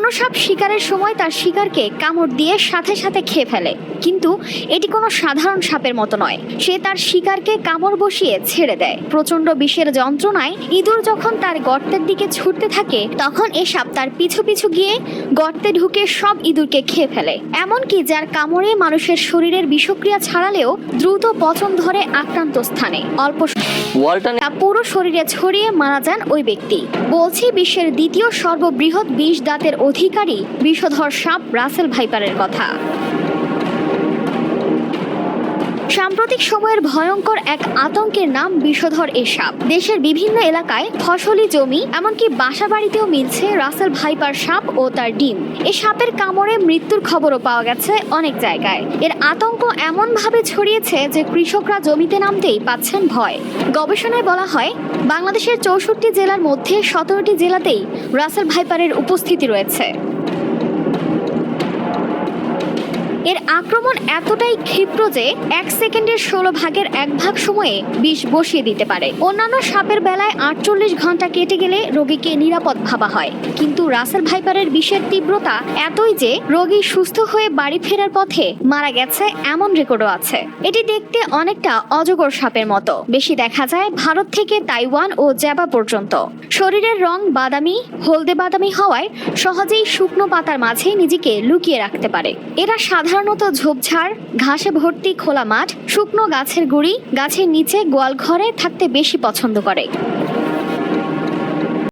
কোনো সাপ শিকারের সময় তার শিকারকে কামড় দিয়ে সাথে সাথে খেয়ে ফেলে, কিন্তু এটি কোনো সাধারণ সাপের মতো নয়। সে তার শিকারকে কামড় বসিয়ে ছেড়ে দেয়। প্রচন্ড বিষের যন্ত্রণায় ইঁদুর যখন তার গর্তের দিকে ছুটতে থাকে, তখন এ সাপ তার পিছু পিছু গিয়ে গর্তে ঢুকে সব ইঁদুরকে খেয়ে ফেলে। এমনকি যার কামড়ে মানুষের শরীরের বিষক্রিয়া ছাড়ালেও দ্রুত পচন ধরে আক্রান্ত স্থানে। অল্প পুরো শরীরে ছড়িয়ে মারা যান ওই ব্যক্তি। বলছি বিশ্বের দ্বিতীয় সর্ববৃহৎ ২০ দাঁতের অধিকারী বিষধর সাপ রাসেল ভাইপারের কথা। সাম্প্রতিক সময়ের ভয়ঙ্কর এক আতঙ্কের নাম বিষধর এ সাপ। দেশের বিভিন্ন এলাকায় ফসলি জমি এমনকি বাসাবাড়িতেও মিলছে রাসেল ভাইপার সাপ ও তার ডিম। এ সাপের কামড়ে মৃত্যুর খবরও পাওয়া গেছে অনেক জায়গায়। এর আতঙ্ক এমনভাবে ছড়িয়েছে যে কৃষকরা জমিতে নামতেই পাচ্ছেন ভয়। গবেষণায় বলা হয়, বাংলাদেশের ৬৪ জেলার মধ্যে ১৭টি জেলাতেই রাসেল ভাইপারের উপস্থিতি রয়েছে। এর আক্রমণ এতটাই ক্ষিপ্র যে ১ সেকেন্ডের ১৬ ভাগের ১ ভাগ সময়ে বিষ বসিয়ে দিতে পারে। অন্যান্য সাপের বেলায় ৪৮ ঘন্টা কেটে গেলে রোগীকে নিরাপদ ভাবা হয়, কিন্তু রাসেল ভাইপারের বিষের তীব্রতা এতই যে রোগী সুস্থ হয়ে বাড়ি ফেরার পথে মারা গেছে এমন রেকর্ডও আছে। এটি দেখতে অনেকটা অজগর সাপের মতো। বেশি দেখা যায় ভারত থেকে তাইওয়ান ও জাভা পর্যন্ত। শরীরের রং বাদামি, হলদে বাদামি হওয়ায় সহজেই শুকনো পাতার মাঝে নিজেকে লুকিয়ে রাখতে পারে। এরা সাধারণত ঝোপঝাড়, ঘাসে ভর্তি খোলা মাঠ, শুকনো গাছের গুঁড়ি, গাছের নিচে গোয়াল ঘরে থাকতে বেশি পছন্দ করে।